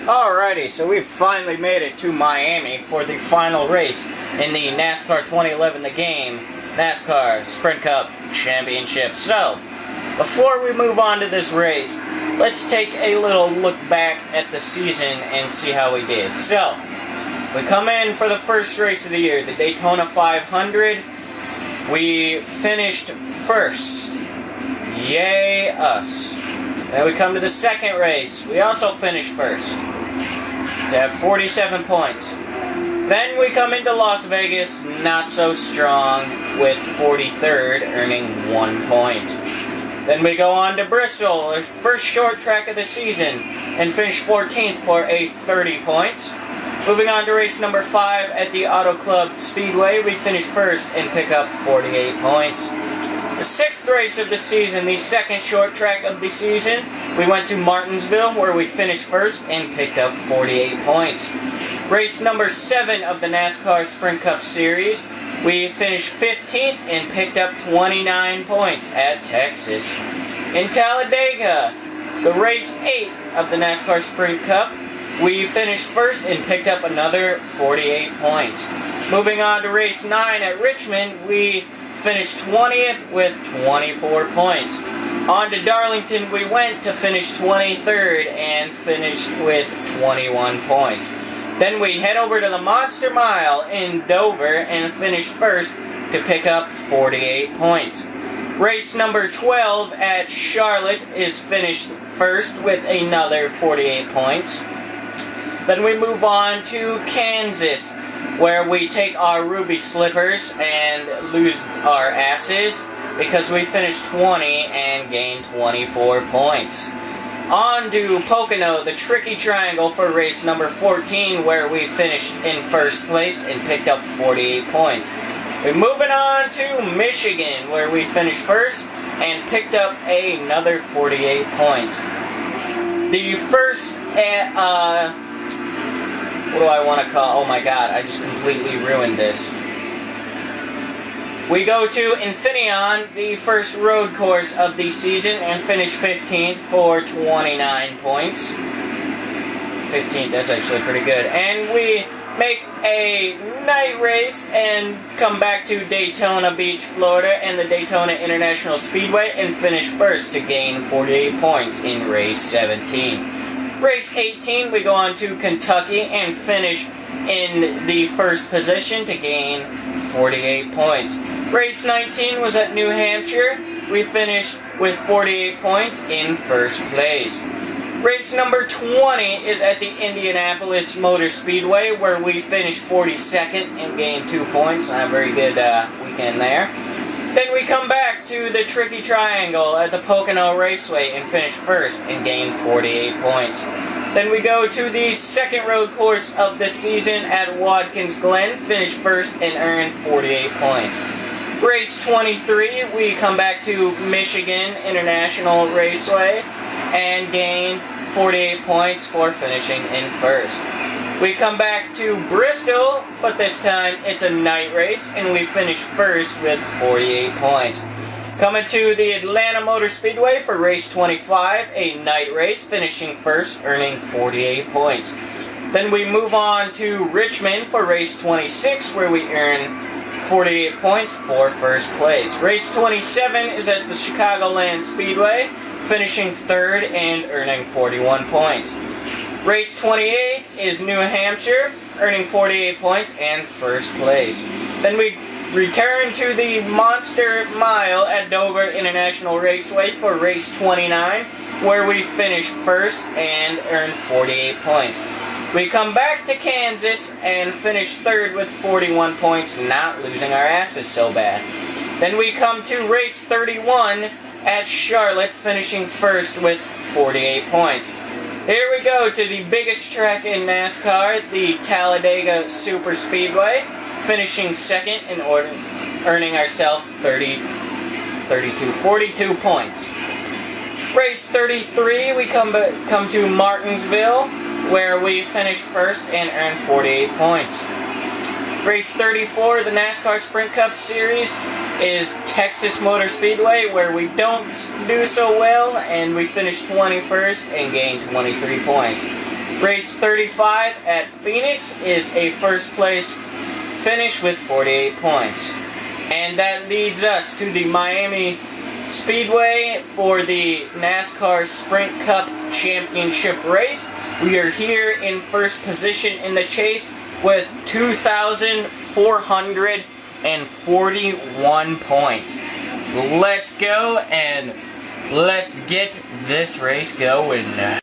Alrighty, so we've finally made it to Miami for the final race in the NASCAR 2011 The Game NASCAR Sprint Cup Championship. So, before we move on to this race, let's take a little look back at the season and see how we did. So, we come in for the first race of the year, the Daytona 500. We finished first. Yay us. Then we come to the second race. We also finished first. We have 47 points. Then we come into Las Vegas, not so strong, with 43rd, earning 1 point. Then we go on to Bristol, our first short track of the season, and finish 14th for a 30 points. Moving on to race number 5 at the Auto Club Speedway, we finish first and pick up 48 points. The 6th race of the season, the second short track of the season, we went to Martinsville where we finished first and picked up 48 points. Race number 7 of the NASCAR Sprint Cup Series, we finished 15th and picked up 29 points at Texas. In Talladega, the race 8 of the NASCAR Sprint Cup, we finished first and picked up another 48 points. Moving on to race 9 at Richmond, we finished 20th with 24 points. On to Darlington we went to finish 23rd and finished with 21 points. Then we head over to the Monster Mile in Dover and finish first to pick up 48 points. Race number 12 at Charlotte is finished first with another 48 points. Then we move on to Kansas, where we take our ruby slippers and lose our asses because we finished 20 and gained 24 points. On to Pocono, the tricky triangle for race number 14, where we finished in first place and picked up 48 points. We're moving on to Michigan, where we finished first and picked up another 48 points. The first what do I want to call? Oh my god, I just completely ruined this. We go to Infineon, the first road course of the season, and finish 15th for 29 points. 15th, that's actually pretty good. And we make a night race and come back to Daytona Beach, Florida, and the Daytona International Speedway, and finish first to gain 48 points in race 17. Race 18, we go on to Kentucky and finish in the first position to gain 48 points. Race 19 was at New Hampshire. We finished with 48 points in first place. Race number 20 is at the Indianapolis Motor Speedway, where we finished 42nd and gained 2 points. A very good weekend there. Then we come back to the tricky triangle at the Pocono Raceway and finish first and gain 48 points. Then we go to the second road course of the season at Watkins Glen, finish first and earn 48 points. Race 23, we come back to Michigan International Raceway and gain 48 points for finishing in first. We come back to Bristol, but this time it's a night race, and we finish first with 48 points. Coming to the Atlanta Motor Speedway for race 25, a night race, finishing first, earning 48 points. Then we move on to Richmond for race 26, where we earn 48 points for first place. Race 27 is at the Chicagoland Speedway, finishing third and earning 41 points. Race 28 is New Hampshire, earning 48 points and first place. Then we return to the Monster Mile at Dover International Raceway for race 29, where we finish first and earn 48 points. We come back to Kansas and finish third with 41 points, not losing our asses so bad. Then we come to race 31 at Charlotte, finishing first with 48 points. Here we go to the biggest track in NASCAR, the Talladega Super Speedway, finishing second and earning ourselves 42 points. Race 33, we come to Martinsville, where we finish first and earn 48 points. Race 34, the NASCAR Sprint Cup Series, is Texas Motor Speedway, where we don't do so well, and we finish 21st and gain 23 points. Race 35 at Phoenix is a first place finish with 48 points. And that leads us to the Miami Speedway for the NASCAR Sprint Cup Championship race. We are here in first position in the chase with 2,441 points. Let's go and let's get this race going.